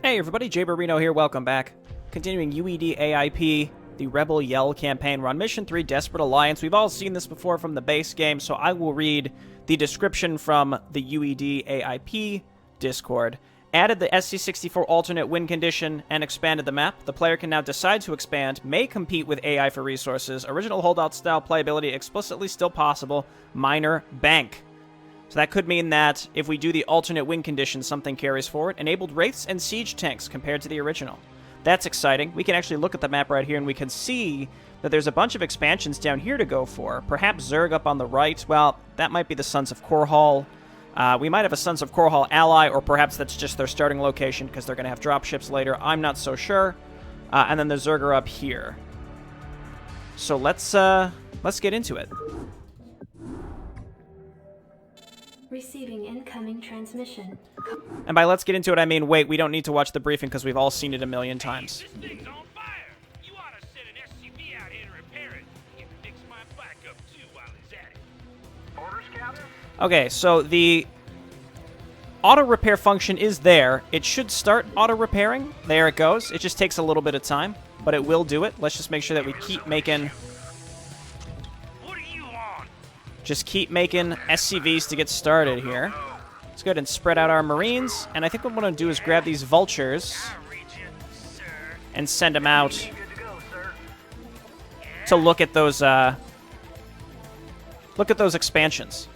Hey everybody, Jay Barino here, welcome back. Continuing UEDAIP, the Rebel Yell campaign. We're on Mission 3, Desperate Alliance. We've all seen this before from the base game, so I will read the description from the UEDAIP Discord. Added the SC64 alternate win condition and expanded the map. The player can now decide to expand, may compete with AI for resources. Original holdout style playability explicitly still possible. Minor bank. So that could mean that if we do the alternate win condition, something carries forward. Enabled wraiths and siege tanks compared to the original. That's exciting. We can actually look at the map right here and we can see that there's a bunch of expansions down here to go for. Perhaps Zerg up on the right. Well, that might be the Sons of Korhal. We might have a Sons of Korhal ally, or perhaps that's just their starting location because they're going to have dropships later. I'm not so sure. And then the Zerg are up here. So let's get into it. Receiving incoming transmission. And by let's get into it, I mean, wait, we don't need to watch the briefing because we've all seen it a million times. This thing's on fire. You ought to send an SCV out here to repair it. You can fix my backup too while he's at it. Orders, Captain? Okay, so the auto repair function is there. It should start auto repairing. There it goes. It just takes a little bit of time, but it will do it. Let's just make sure that we keep making... Just keep making SCVs to get started here. Let's go ahead and spread out our Marines. And I think what I'm going to do is grab these Vultures and send them out to look at those expansions.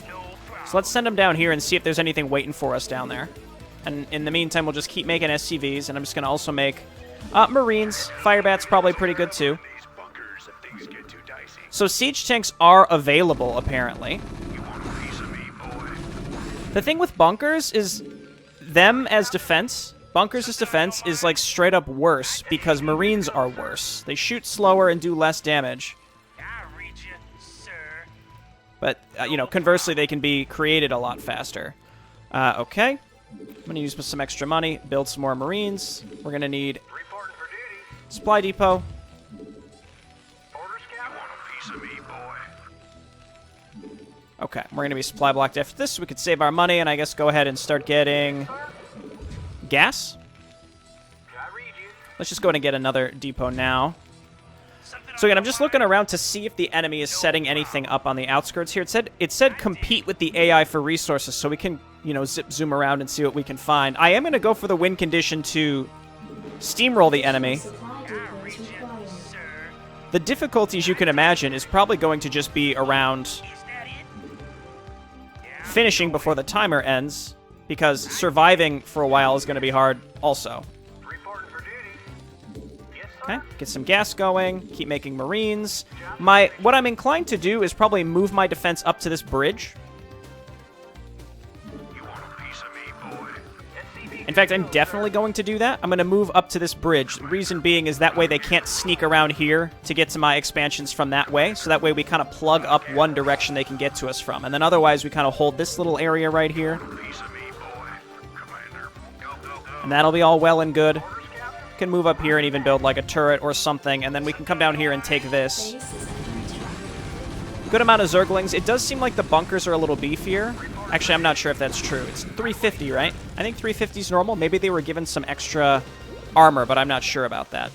So let's send them down here and see if there's anything waiting for us down there. And in the meantime, we'll just keep making SCVs. And I'm just going to also make Marines. Firebat's probably pretty good too. So siege tanks are available, apparently. The thing with bunkers is them as defense. Bunkers as defense is like straight up worse because Marines are worse. They shoot slower and do less damage. But, you know, conversely, they can be created a lot faster. Okay. I'm going to use some extra money, build some more Marines. We're going to need supply depot. Okay, we're going to be supply blocked after this, so we could save our money and I guess go ahead and start getting gas. Let's just go ahead and get another depot now. So again, I'm just looking around to see if the enemy is setting anything up on the outskirts here. It said compete with the AI for resources, so we can, you know, zoom around and see what we can find. I am going to go for the win condition to steamroll the enemy. The difficulties you can imagine is probably going to just be around finishing before the timer ends, because surviving for a while is going to be hard also. Okay, get some gas going, keep making Marines. What I'm inclined to do is probably move my defense up to this bridge. In fact, I'm definitely going to do that. I'm going to move up to this bridge. The reason being is that way they can't sneak around here to get to my expansions from that way. So that way we kind of plug up one direction they can get to us from. And then otherwise we kind of hold this little area right here. And that'll be all well and good. We can move up here and even build like a turret or something. And then we can come down here and take this. Good amount of Zerglings. It does seem like the bunkers are a little beefier. Actually, I'm not sure if that's true. It's 350, right? I think 350 is normal. Maybe they were given some extra armor, but I'm not sure about that.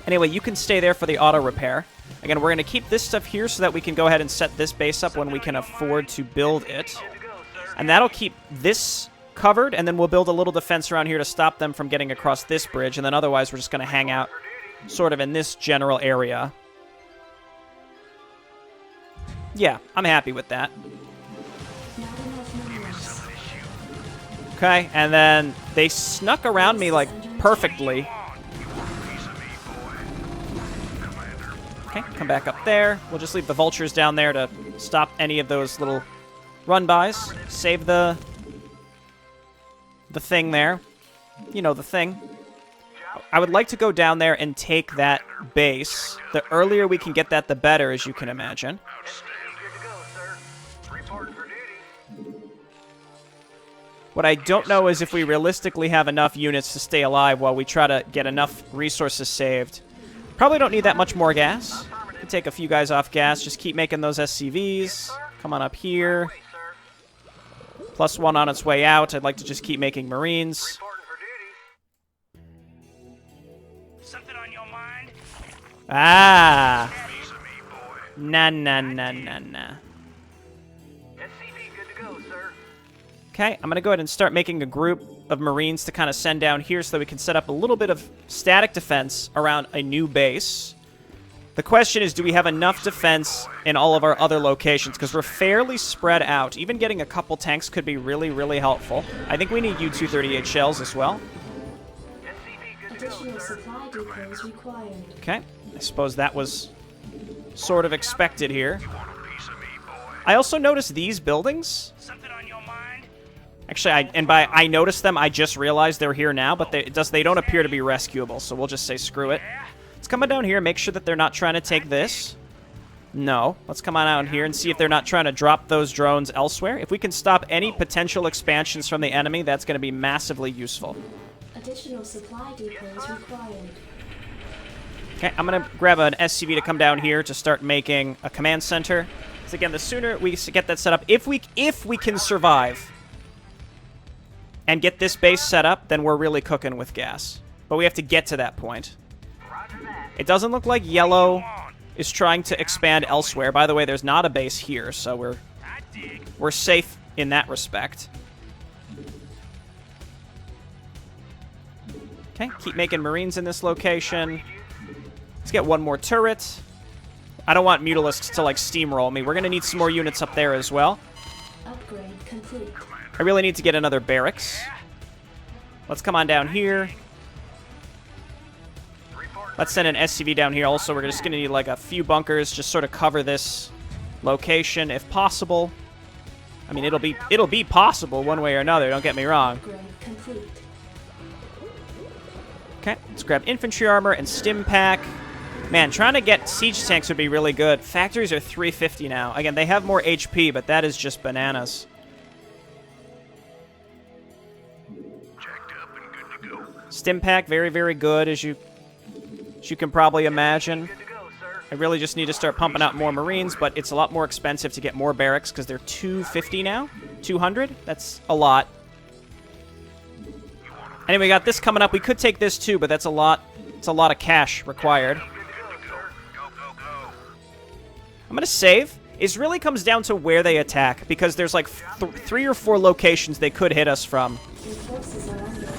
Anyway, you can stay there for the auto repair. Again, we're going to keep this stuff here so that we can go ahead and set this base up when we can afford to build it. And that'll keep this covered, and then we'll build a little defense around here to stop them from getting across this bridge, and then otherwise we're just going to hang out sort of in this general area. Yeah, I'm happy with that. Okay, and then they snuck around me, like, perfectly. Okay, come back up there. We'll just leave the Vultures down there to stop any of those little run-bys. Save the thing there. You know, the thing. I would like to go down there and take that base. The earlier we can get that, the better, as you can imagine. What I don't know is if we realistically have enough units to stay alive while we try to get enough resources saved. Probably don't need that much more gas. Can take a few guys off gas. Just keep making those SCVs. Come on up here. +1 on its way out. I'd like to just keep making Marines. Ah. Nah. Okay, I'm going to go ahead and start making a group of Marines to kind of send down here so that we can set up a little bit of static defense around a new base. The question is, do we have enough defense in all of our other locations? Because we're fairly spread out. Even getting a couple tanks could be really, really helpful. I think we need U-238 shells as well. Additional supply depots required. Okay, I suppose that was sort of expected here. I also noticed these buildings. Something on your mind? Actually, I noticed them, I just realized they're here now, but they don't appear to be rescuable, so we'll just say screw it. Let's come on down here, make sure that they're not trying to take this. No. Let's come on out here and see if they're not trying to drop those drones elsewhere. If we can stop any potential expansions from the enemy, that's going to be massively useful. Additional supply depots required. Okay, I'm going to grab an SCV to come down here to start making a command center. So again, the sooner we get that set up, if we can survive and get this base set up, then we're really cooking with gas. But we have to get to that point. It doesn't look like yellow is trying to expand elsewhere. By the way, there's not a base here, so we're safe in that respect. Okay, keep making Marines in this location. Let's get one more turret. I don't want Mutalisks to, like, steamroll me. We're going to need some more units up there as well. Upgrade complete. I really need to get another barracks. Let's come on down here. Let's send an SCV down here. Also, we're just going to need, like, a few bunkers. Just sort of cover this location if possible. I mean, it'll be possible one way or another. Don't get me wrong. Upgrade complete. Okay, let's grab infantry armor and stim pack. Man, trying to get siege tanks would be really good. Factories are 350 now. Again, they have more HP, but that is just bananas. Jacked up and good to go. Stim pack, very, very good, as you can probably imagine. Good to go, sir. I really just need to start pumping out more Marines, but it's a lot more expensive to get more barracks because they're 250 now. 200? That's a lot. Anyway, we got this coming up. We could take this too, but that's a lot. It's a lot of cash required. I'm going to save. It really comes down to where they attack, because there's like 3 or 4 locations they could hit us from. Your forces are under attack.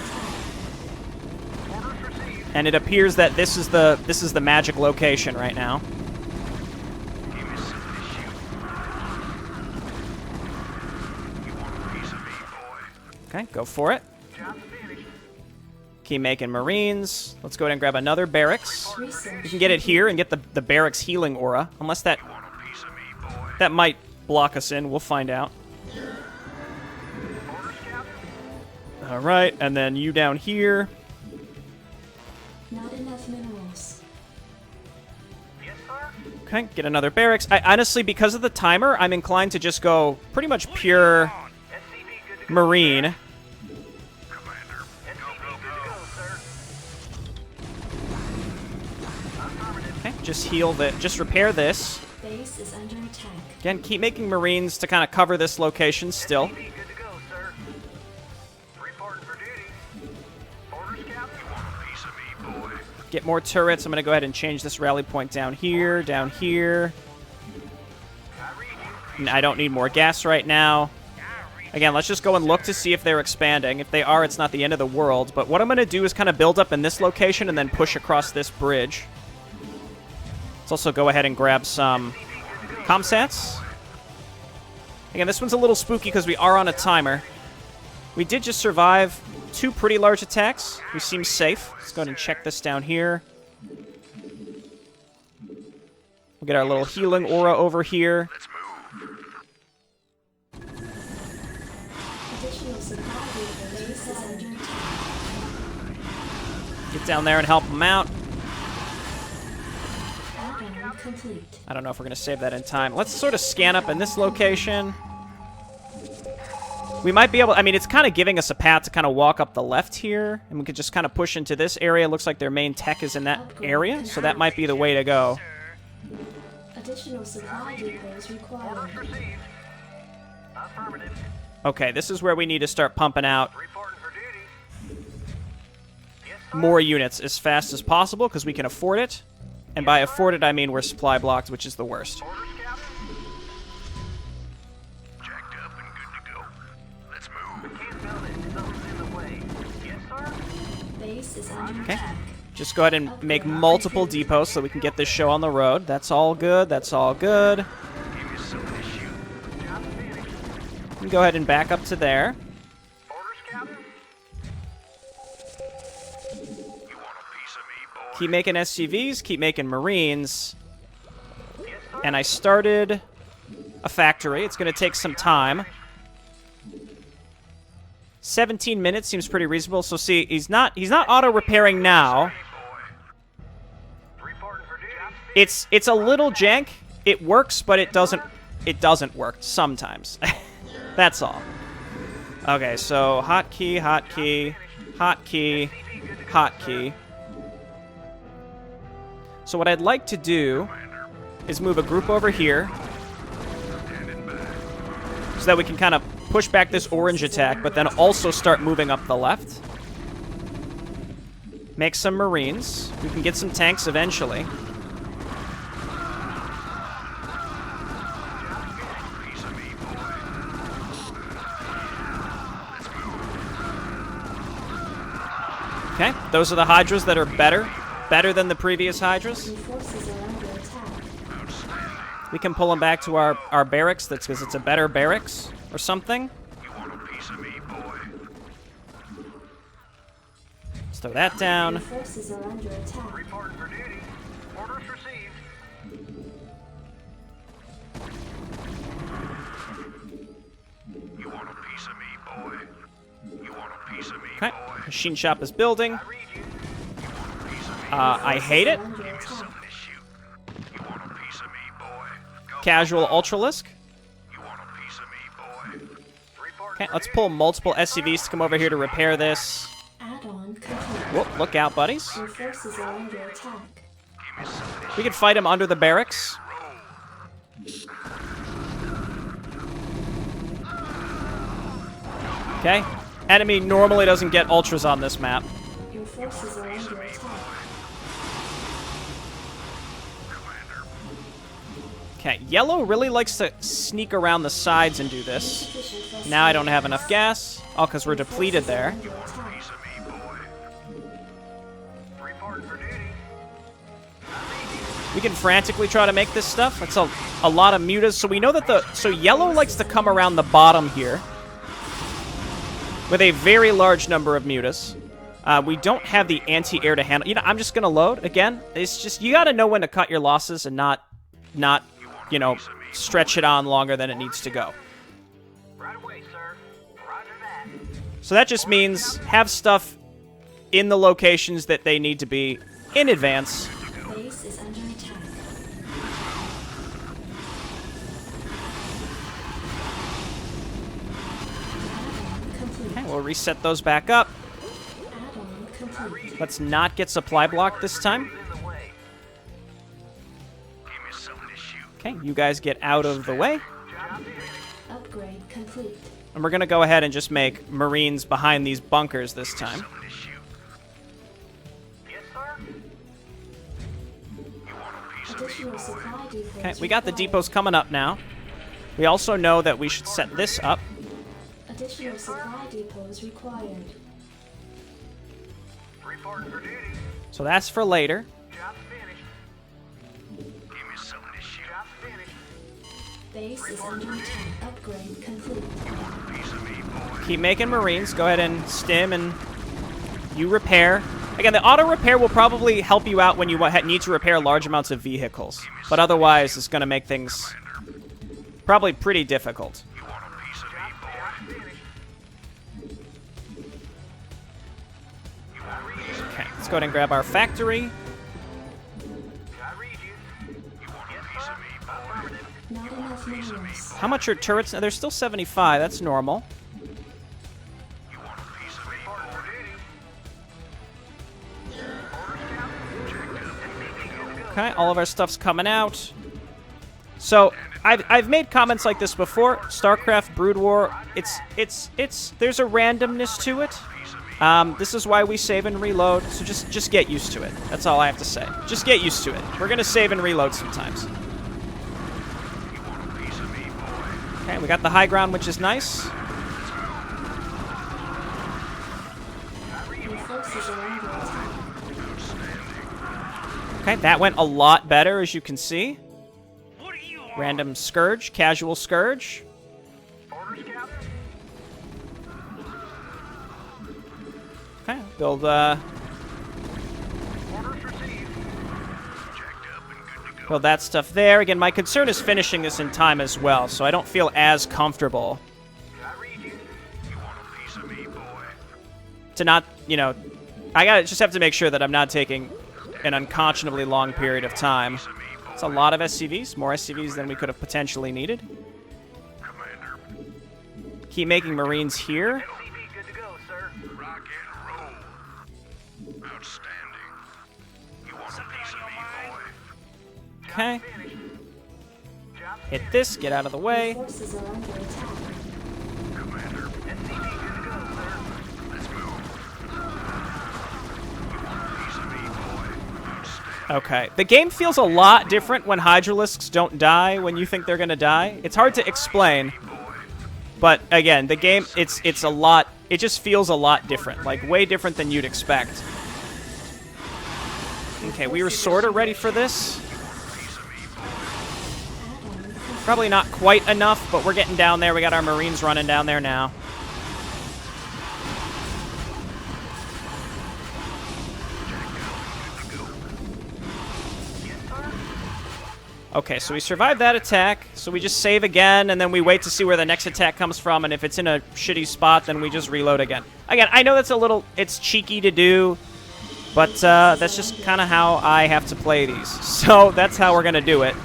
And it appears that this is the magic location right now. Okay, go for it. Keep making Marines. Let's go ahead and grab another barracks. We can get it here and get the barracks healing aura. Unless that might block us in. We'll find out. Alright, and then you down here. Not enough minerals. Okay, get another barracks. I honestly, because of the timer, I'm inclined to just go pretty much pure Marine. Okay, just heal just repair this. Base is under attack. Again, keep making Marines to kind of cover this location still. Good to go, sir. Reporting for duty. Orders, Captain. You want a piece of me, boy? Get more turrets. I'm going to go ahead and change this rally point down here, down here. And I don't need more gas right now. Again, let's just go and look to see if they're expanding. If they are, it's not the end of the world. But what I'm going to do is kind of build up in this location and then push across this bridge. Let's also go ahead and grab some comsats. Again, this one's a little spooky because we are on a timer. We did just survive 2 pretty large attacks. We seem safe. Let's go ahead and check this down here. We'll get our little healing aura over here. Additional supply depots. Base is under attack. Get down there and help them out. Outbound complete. I don't know if we're going to save that in time. Let's sort of scan up in this location. We might be able... I mean, it's kind of giving us a path to kind of walk up the left here. And we could just kind of push into this area. Looks like their main tech is in that area. So that might be the way to go. Additional supply depots required. Affirmative. Okay, this is where we need to start pumping out Reporting for duty. Yes, sir. more units as fast as possible because we can afford it. And by afforded, I mean we're supply blocked, which is the worst. Orders, Captain? Jacked up and good to go. Let's move. Can't build it. Something's in the way. Yes, sir? Base is under Okay. attack. Just go ahead and make multiple depots so we can get this show on the road. That's all good. That's all good. Give me something to shoot. Job finished. You can go ahead and back up to there. Orders, Captain? You want a piece of me, boy? Keep making SCVs, keep making Marines. Yes, sir? And I started a factory. It's going to take some time. 17 minutes seems pretty reasonable. So see, he's not auto repairing now. Hey, boy. Reporting for duty. It's a little jank. It works, but it doesn't work sometimes. That's all. Okay, so hotkey, hotkey, hotkey, hotkey. So what I'd like to do is move a group over here so that we can kind of push back this orange attack, but then also start moving up the left. Make some Marines. We can get some tanks eventually. Okay, those are the Hydras that are better than the previous Hydras. Your forces are under attack. We can pull them back to our barracks. That's because it's a better barracks or something. You want a piece of me, boy? Let's throw that down. Your forces are under attack. Reporting for duty. Orders received. You want a piece of me, boy? You want a piece of me, Okay, boy? machine shop is building. I read you. You want a piece of me? I hate it. Under Give me attack. something to shoot. You want a piece of me, boy? Go. Casual Ultralisk. You want a piece of me, boy? Reporting Okay, for let's duty. pull multiple SCVs to come over here to repair this. Add-on complete. Whoop, look out, buddies. Your forces are under attack. Give me something to We can fight him under the barracks. Okay. Enemy normally doesn't get ultras on this map. Your forces are under attack. Okay, yellow really likes to sneak around the sides and do this. Insufficient forces Now I don't have enough gas. Oh, because we're depleted there. under attack. piece of me, boy. Reporting for duty. We can frantically try to make this stuff. That's a lot of mutas. So we know that so yellow likes to come around the bottom here with a very large number of mutas. We don't have the anti-air to handle. You know, I'm just gonna load again. It's just you got to know when to cut your losses and not you know stretch it on longer than it needs to go. Right away, sir. Roger that. So that just means have stuff in the locations that they need to be in advance. Base is under attack. Add-on complete. Okay, we'll reset those back up. Add-on complete. Let's not get supply blocked this time. In the way. Give me something to shoot. Okay, you guys get out of the way. Job finished. Upgrade complete. And we're going to go ahead and just make Marines behind these bunkers this time. Something to shoot. Yes, sir. You want a piece of me, Additional boy? supply depots. Okay, we got the required. depots coming up now. We also know that we should set this up. Additional supply depots required. Reporting for duty. So that's for later. Job finished. Give me something to shoot. Job finished. Base is under attack. Upgrade complete. Piece of me, boy. Keep making Marines. Go ahead and stim and you repair. Again, the auto repair will probably help you out when you need to repair large amounts of vehicles. But otherwise, it's going to make things probably pretty difficult. You want a piece of me, boy? Finished. You want a piece of me? Okay, let's go ahead and grab our factory. I read you. You want a piece of me, boy? Affirmative. Not enough minerals. How much are turrets? They're still 75. That's normal. You want a piece of me, boy? For duty. Orders, Captain. Checked up. Good to go. Okay, all of our stuff's coming out. So I've made comments like this before. StarCraft Brood War, it's there's a randomness to it. Piece of me, This is why we save and reload, so just get used to it. That's all I have to say. Just get used to it. We're gonna save and reload sometimes. Okay, we got the high ground, which is nice. Your forces are under attack. Okay, that went a lot better, as you can see. What do you want? Random Scourge, casual Scourge. Okay, build, build that stuff there. Again, my concern is finishing this in time as well, so I don't feel as comfortable to not, you know, just have to make sure that I'm not taking an unconscionably long period of time. It's a lot of SCVs, more SCVs than we could have potentially needed. Keep making Marines here. Good to go, sir. Rock and roll. Outstanding. You want a piece of me, boy? Okay. Hit this, get out of the way. Forces are under attack. Commander. SCV, good to go, sir. Let's move. You want a piece of me, boy? Outstanding. Okay. The game feels a lot different when Hydralisks don't die when you think they're gonna die. It's hard to explain. But again, the game, it's a lot, it just feels a lot different. Like, way different than you'd expect. Okay, we were sort of ready for this. Probably not quite enough, but we're getting down there. We got our Marines running down there now. Okay, so we survived that attack, so we just save again, and then we wait to see where the next attack comes from, and if it's in a shitty spot, then we just reload again. Again, I know that's a little, it's cheeky to do, but that's just kind of how I have to play these. So that's how we're going to do it.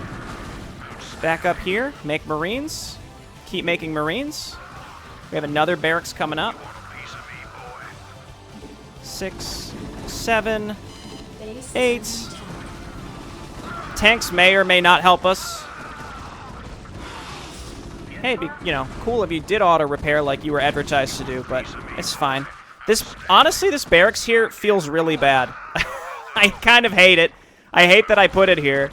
Back up here, make Marines, keep making Marines. We have another barracks coming up. 6, 7, Base 8. is under attack. Tanks may or may not help us. Hey, it'd be, you know, cool if you did auto repair like you were advertised to do, but it's fine. Honestly, this barracks here feels really bad. I kind of hate it. I hate that I put it here.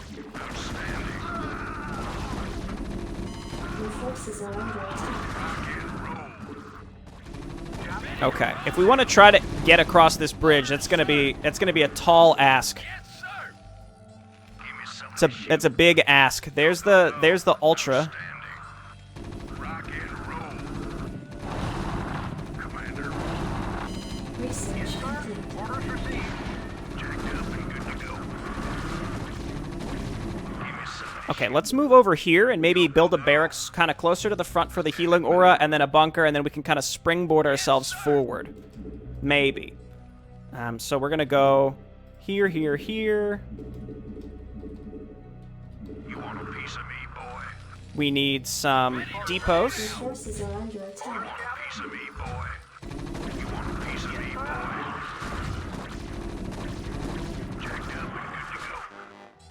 Your forces are under attack. Okay, if we want to try to get across this bridge, that's gonna be a tall ask. It's a big ask. There's the Ultra. Research complete. Okay, let's move over here and maybe build a barracks kind of closer to the front for the healing aura, and then a bunker, and then we can kind of springboard ourselves forward. Maybe. So we're gonna go here, here, here. We need some depots. Your forces are under attack.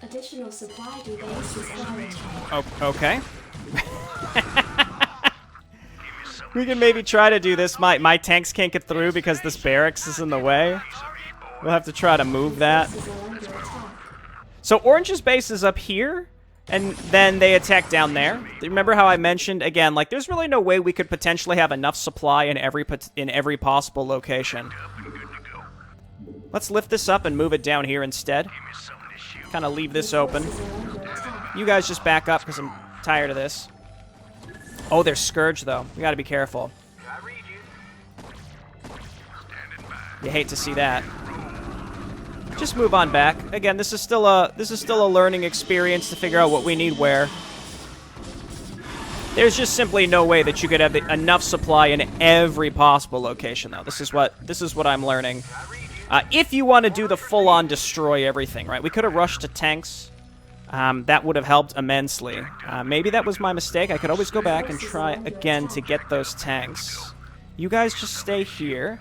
Additional supply base is under attack. Oh, okay. We can maybe try to do this. My tanks can't get through because this barracks is in the way. We'll have to try to move that. Forces are under attack. So Orange's base is up here, and then they attack down there. Remember how I mentioned, again, like, there's really no way we could potentially have enough supply in every possible location. Let's lift this up and move it down here instead. Kind of leave this open. Forces are under attack. You guys just back up because I'm tired of this. Oh, there's Scourge, though. We gotta be careful. You hate to see that. Just move on back. Again, this is still a learning experience to figure out what we need where. There's just simply no way that you could have enough supply in every possible location, though. This is what I'm learning. If you want to do the full-on destroy everything, right? We could have rushed to tanks. That would have helped immensely. Maybe that was my mistake. I could always go back and try again to get those tanks. You guys just stay here.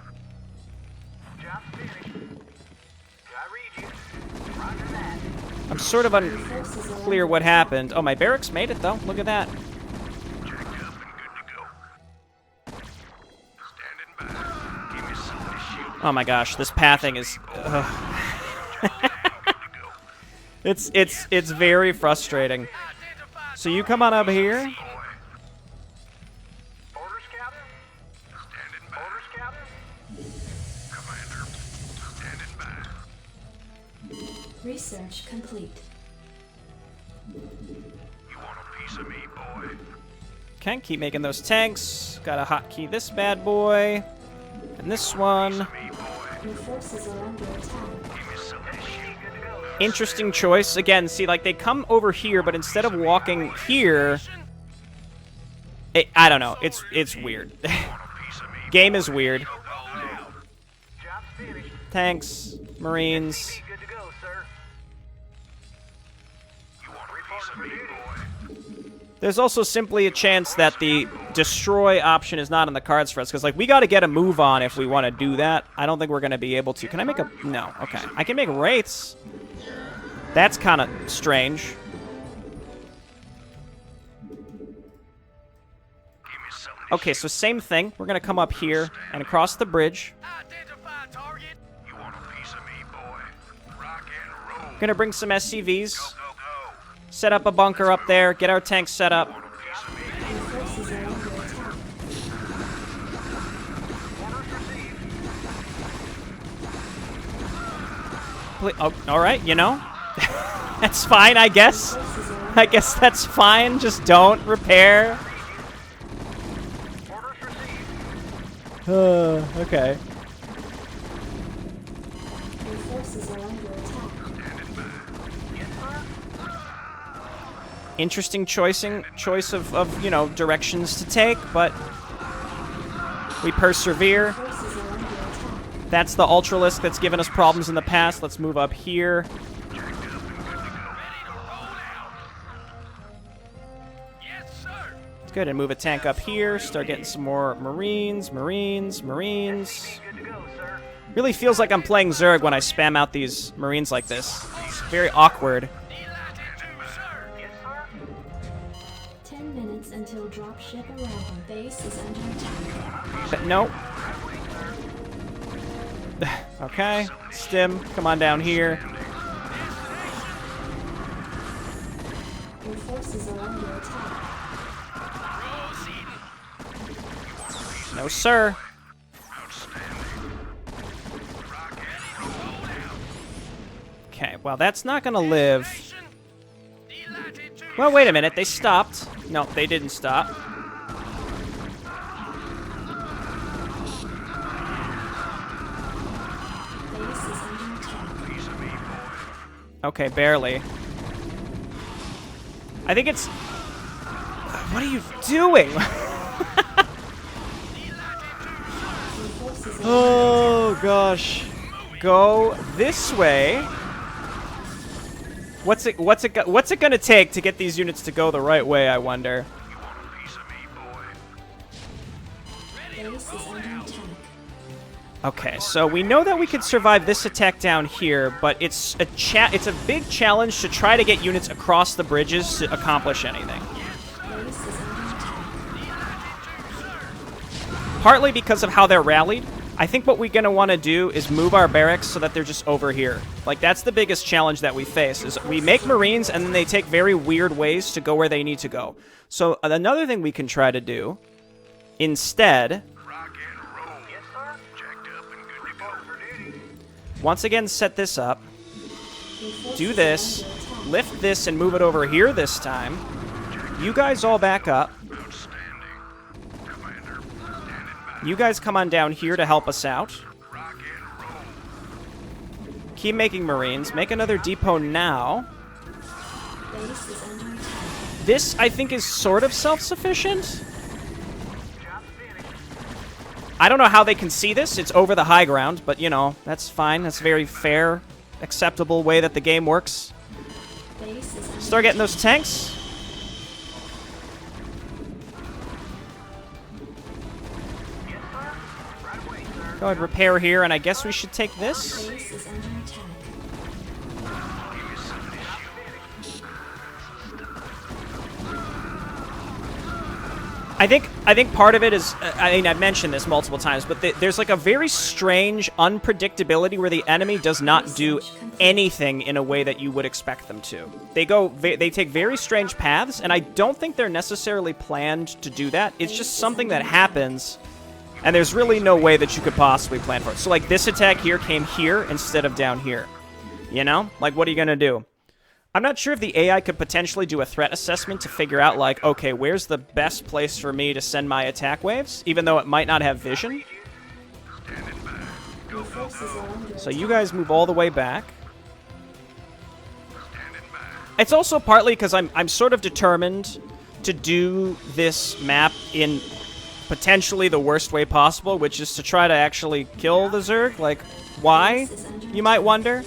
I'm sort of unclear what happened. Oh, my barracks made it, though. Look at that. Oh my gosh, this pathing is... It's very frustrating. So you come on up here. Orders, Captain? Standing by. Orders, Captain? Commander, standing by. Research complete. You want a piece of me, boy? Okay, keep making those tanks. Gotta hotkey this bad boy. And this one. Me, boy. Your forces are under attack. Give me some of that shit. Good to go. Interesting choice. Again, see, like, they come over here, but instead of walking here... I don't know. It's weird. Want a piece of me? Game is weird. Go now. Job's finished. Tanks, Marines. Good to go, sir. You want a piece of me, boy? There's also simply a chance that the destroy option is not on the cards for us, because, like, we got to get a move on if we want to do that. I don't think we're going to be able to. Can I make a... No. Okay. I can make wraiths. That's kind of strange. Give me something. Okay, so same thing. We're going to come up here and across the bridge. Identify target. You want a piece of me, boy? Rock and roll. Going to bring some SCVs. Go, go. Set up a bunker up there. Get our tanks set up. Want a piece of me? Your forces are under attack. Orders received. Oh, all right, you know. That's fine, I guess. Forces are under I guess that's fine. Just don't repair. Orders received. Okay. Your forces are under attack. Interesting choice of, you know, directions to take, but we persevere. Forces are under attack. That's the Ultralisk that's given us problems in the past. Let's move up here. Yes, sir. It's good. And move a tank up here. Start getting some more Marines. Good to go, sir. Really feels like I'm playing Zerg when I spam out these Marines like this. It's very awkward. Yes, sir. 10 minutes until dropship arrival. Base is under attack. But no. Okay. Stim, come on down here. Your forces are under attack. No, sir. Okay, well, that's not gonna live. Well, wait a minute. They stopped. No, they didn't stop. Base is under attack. Okay, barely. I think it's... What are you doing? Your forces are Oh, gosh. Go this way. What's it gonna take to get these units to go the right way, I wonder? Base is under attack. Okay, so we know that we could survive this attack down here, but it's a big challenge to try to get units across the bridges to accomplish anything. Base is under attack. Partly because of how they're rallied. I think what we're going to want to do is move our barracks so that they're just over here. Like, that's the biggest challenge that we face, is we make Marines and then they take very weird ways to go where they need to go. So another thing we can try to do instead, Rock and roll. Yes, sir. Jacked up and good to go for duty. once again, set this up, Your forces do are this, under attack. lift this and move it over here this time. You guys all back up. Outstanding. Commander, standing by. You guys come on down here to help us out. Rock and roll. Keep making Marines. Make another depot now. Base is under attack. This, I think, is sort of self-sufficient. Job's finished. I don't know how they can see this. It's over the high ground, but, you know, that's fine. That's a very fair, acceptable way that the game works. Base is under Start getting those tanks. Yes, sir. Right away, sir. Go ahead, repair here, and I guess we should take this. Base is under attack. I think part of it is, I mean, I've mentioned this multiple times, but there's like a very strange unpredictability where the enemy does not do anything in a way that you would expect them to. They take very strange paths, and I don't think they're necessarily planned to do that. It's just something that happens, and there's really no way that you could possibly plan for it. So like this attack here came here instead of down here. You know? Like, what are you gonna do? I'm not sure if the AI could potentially do a threat assessment to figure out, like, okay, where's the best place for me to send my attack waves, even though it might not have vision. So you guys move all the way back. It's also partly because I'm sort of determined to do this map in potentially the worst way possible, which is to try to actually kill the Zerg. Like, why, you might wonder?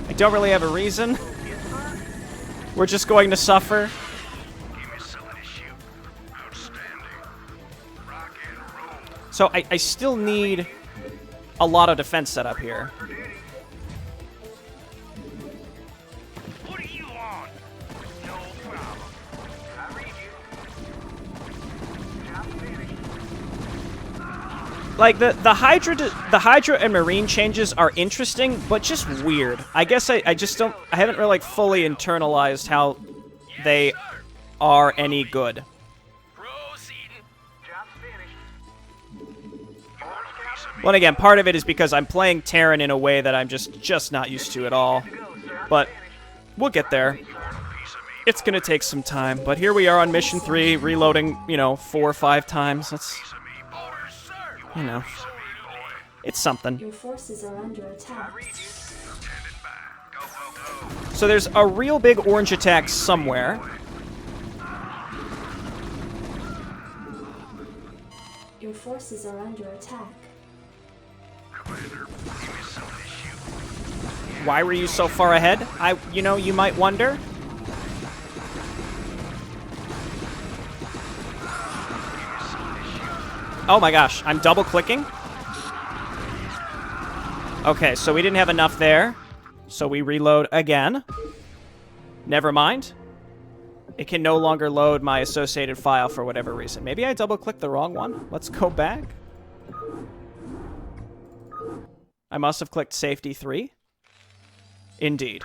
I don't really have a reason. We're just going to suffer. So I still need a lot of defense set up here. What are you on? No problem. I read you. Like the Hydra and Marine changes are interesting, but just weird. I guess I just don't. I haven't really like fully internalized how they are any good. Well, and again, part of it is because I'm playing Terran in a way that I'm just not used to at all. But we'll get there. It's gonna take some time, but here we are on mission 3, reloading, 4 or 5 times. That's, it's something. Your forces are under attack. So there's a real big orange attack somewhere. Your forces are under attack. Why were you so far ahead? You might wonder. Oh my gosh, I'm double clicking. Okay, so we didn't have enough there. So we reload again. Never mind. It can no longer load my associated file for whatever reason. Maybe I double clicked the wrong one. Let's go back. I must have clicked safety 3. Indeed.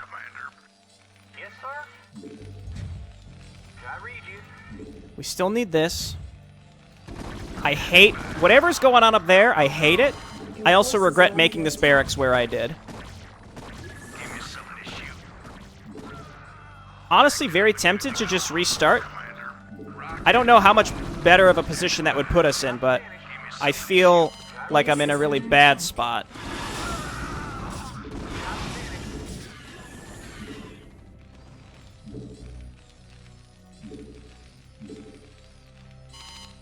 Yes, sir. I read you. We still need this. I hate whatever's going on up there. I hate it. I also regret making this barracks where I did. Honestly, very tempted to just restart. I don't know how much better of a position that would put us in, but I feel like I'm in a really bad spot.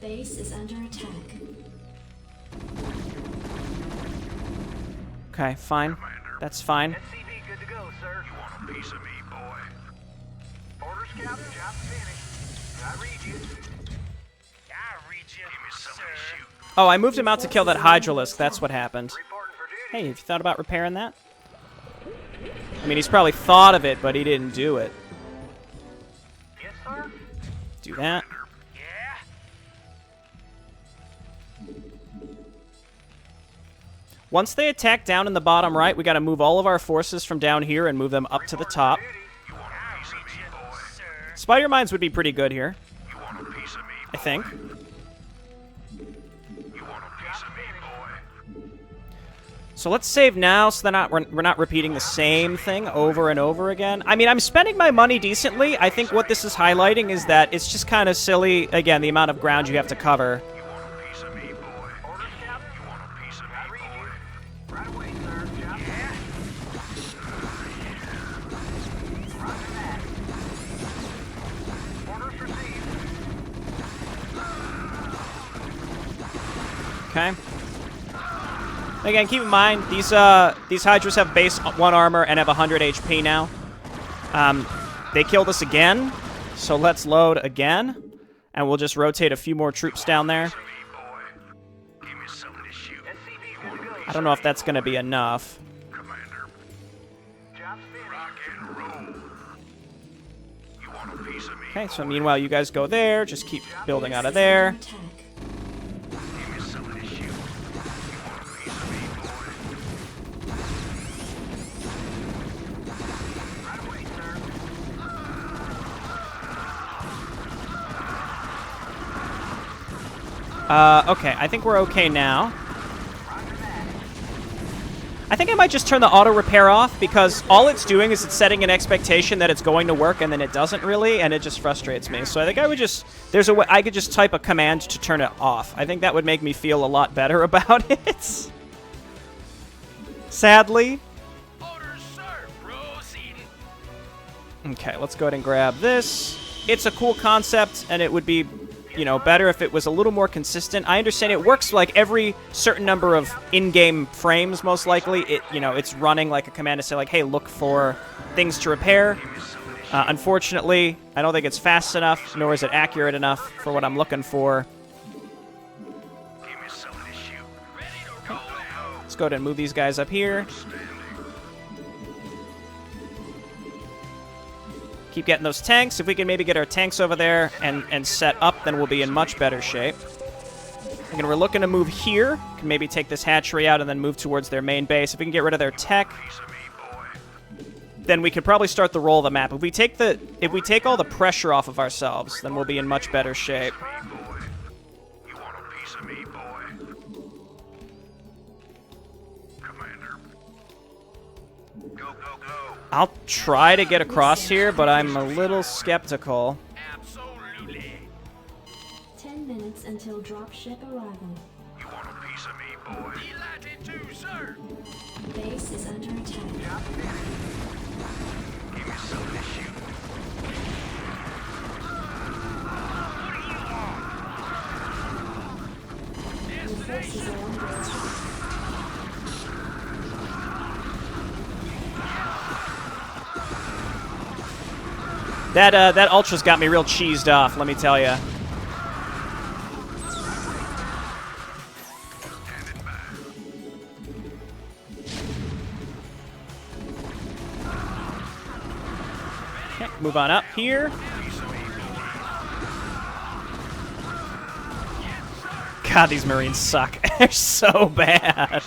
Base is under attack. Okay, fine. That's fine. SCV good to go, sir. You want a piece of me, boy? Orders, Captain. Job finished. I read you. I read you. Give me something to shoot. Oh, I moved him out to kill that Hydralisk. That's what happened. Reporting for duty. Hey, have you thought about repairing that? I mean, he's probably thought of it, but he didn't do it. Yes, sir. Do that. Yeah. Once they attack down in the bottom right, we gotta move all of our forces from down here and move them up to the top. You want a piece of me, boy? Spider mines would be pretty good here, You want a piece of me, I think. You want a piece of me, boy? So let's save now so that we're not repeating the same thing over and over again. I mean, I'm spending my money decently. I think what this is highlighting is that it's just kind of silly, again, the amount of ground you have to cover. You want a piece of me, boy? Orders, Captain. You want a piece of me, boy? Right away, sir. Job Roger that. Orders received. Okay. Again, keep in mind, these Hydras have base 1 armor and have 100 HP now. They killed us again, so let's load again. And we'll just rotate a few more troops down there. I don't know if that's going to be enough. Commander. Job's finished. You want a piece of me? Okay, so meanwhile, you guys go there. Just keep building out of there. Attack. Okay, I think we're okay now. I think I might just turn the auto repair off because all it's doing is it's setting an expectation that it's going to work and then it doesn't really, and it just frustrates me. So I think I would just, there's a way, I could just type a command to turn it off. I think that would make me feel a lot better about it. Sadly. Okay, let's go ahead and grab this. It's a cool concept, and it would be, you know, better if it was a little more consistent. I understand it works like every certain number of in-game frames, most likely. It, you know, it's running like a command to say, like, hey, look for things to repair. Unfortunately, I don't think it's fast enough, nor is it accurate enough for what I'm looking for. Okay. Let's go ahead and move these guys up here. Keep getting those tanks. If we can maybe get our tanks over there and set up, then we'll be in much better shape. Again, we're looking to move here. Can maybe take this hatchery out and then move towards their main base. If we can get rid of their tech, then we could probably start the roll of the map. If we take all the pressure off of ourselves, then we'll be in much better shape. I'll try to get across here, but I'm a little skeptical. 10 minutes until dropship arrival. You want a piece of me, boy? Delighted to, sir. Base is under attack. Give me something to shoot. Your forces are under attack. That Ultra's got me real cheesed off, let me tell you. Okay, move on up here. God, these Marines suck. They're so bad.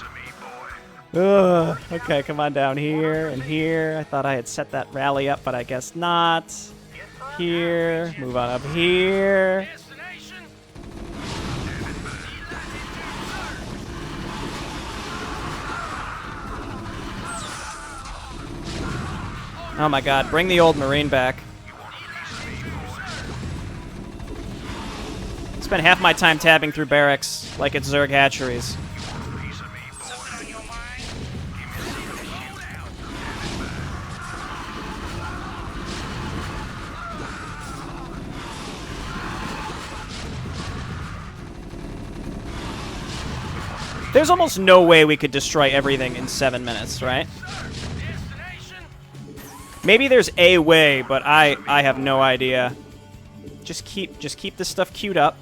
Ugh. Okay, come on down here and here. I thought I had set that rally up, but I guess not. Here. Move on up here. Oh my god, bring the old Marine back. Spend half my time tabbing through barracks like it's Zerg hatcheries. There's almost no way we could destroy everything in 7 minutes, right? Maybe there's a way, but I have no idea. Just keep this stuff queued up.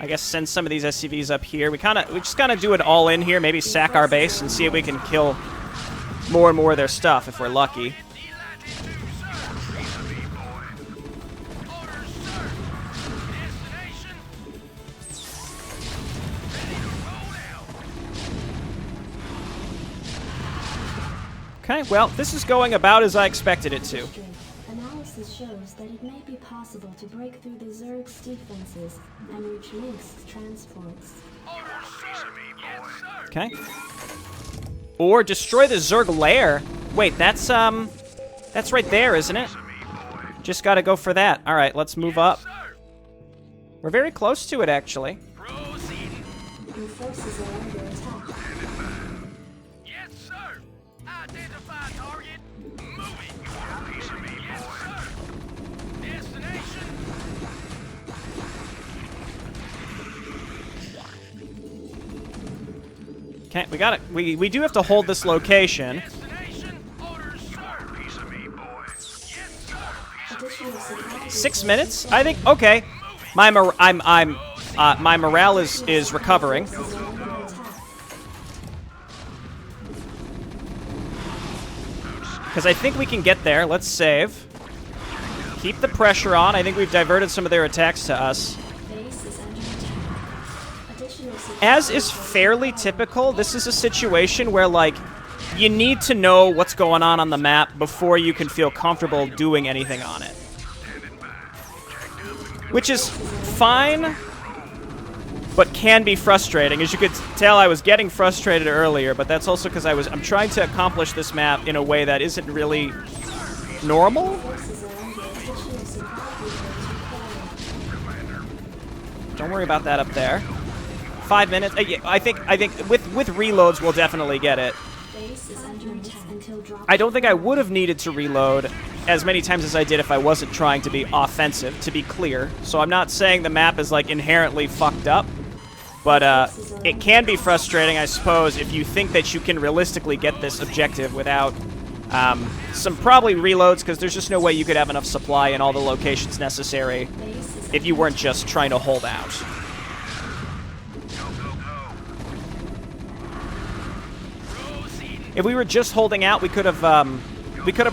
I guess send some of these SCVs up here. We just kind of do it all in here. Maybe sack our base and see if we can kill more and more of their stuff if we're lucky. Okay, well, this is going about as I expected it to. Analysis shows that it may be possible to break through the Zerg's defenses and reach Link's transports. Okay. Or destroy the Zerg lair. Wait, that's right there, isn't it? Just gotta go for that. All right, let's move up. We're very close to it, actually. Your forces are under attack. Yes, sir. Identify target. Moving. You want a piece of me, boy? Yes, sir. Destination. Okay, we got it. We do have to hold this location. Destination. Orders, sir. Piece of me, boy. Yes, sir. Additional supplies. 6 minutes? I think. Okay. My morale is recovering. Forces are under attack. Because I think we can get there. Let's save. Keep the pressure on. I think we've diverted some of their attacks to us. Base is under attack. Additional supplies. As is fairly typical, this is a situation where, like, you need to know what's going on the map before you can feel comfortable doing anything on it. Which is fine but can be frustrating. As you could tell, I was getting frustrated earlier, but that's also because I'm trying to accomplish this map in a way that isn't really normal. Don't worry about that up there. 5 minutes. I think with reloads we'll definitely get it. I don't think I would have needed to reload as many times as I did if I wasn't trying to be offensive, to be clear. So I'm not saying the map is like inherently fucked up, but it can be frustrating, I suppose, if you think that you can realistically get this objective without some probably reloads, because there's just no way you could have enough supply in all the locations necessary if you weren't just trying to hold out. If we were just holding out, we could have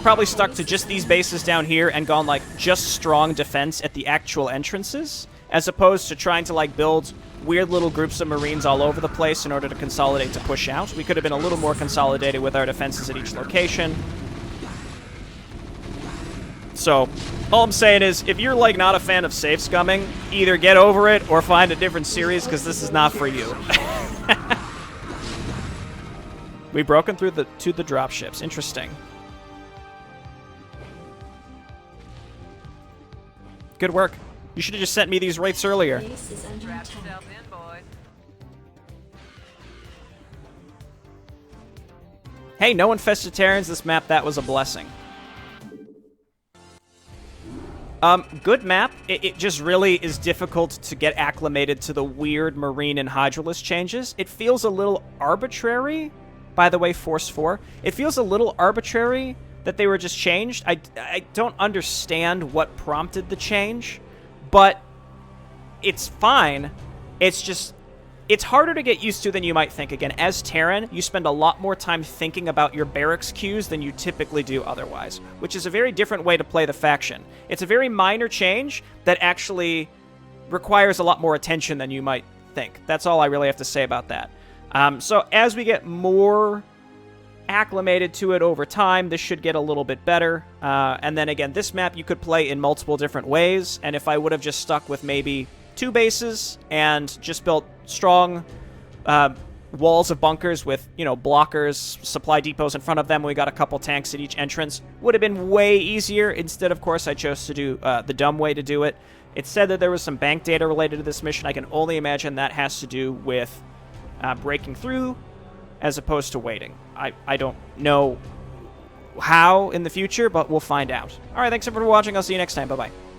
probably stuck to just these bases down here and gone like just strong defense at the actual entrances, as opposed to trying to like build weird little groups of Marines all over the place in order to consolidate to push out. We could have been a little more consolidated with our defenses at each location. So, all I'm saying is, if you're like not a fan of safe scumming, either get over it or find a different series, because this is not for you. We've broken through to the dropships. Interesting. Good work. You should have just sent me these wraiths earlier. Hey, no infested Terrans this map. That was a blessing. Good map. It just really is difficult to get acclimated to the weird Marine and Hydralisk changes. It feels a little arbitrary. By the way, Force 4. It feels a little arbitrary that they were just changed. I don't understand what prompted the change, but it's fine. It's just, it's harder to get used to than you might think. Again, as Terran, you spend a lot more time thinking about your barracks queues than you typically do otherwise, which is a very different way to play the faction. It's a very minor change that actually requires a lot more attention than you might think. That's all I really have to say about that. So as we get more acclimated to it over time, this should get a little bit better. And then again, this map you could play in multiple different ways, and if I would have just stuck with maybe 2 bases and just built strong walls of bunkers with, you know, blockers, supply depots in front of them, we got a couple tanks at each entrance, would have been way easier. Instead, of course, I chose to do the dumb way to do it. It said that there was some bank data related to this mission. I can only imagine that has to do with breaking through as opposed to waiting. I don't know how in the future, but we'll find out. All right, thanks everyone for watching. I'll see you next time. Bye-bye.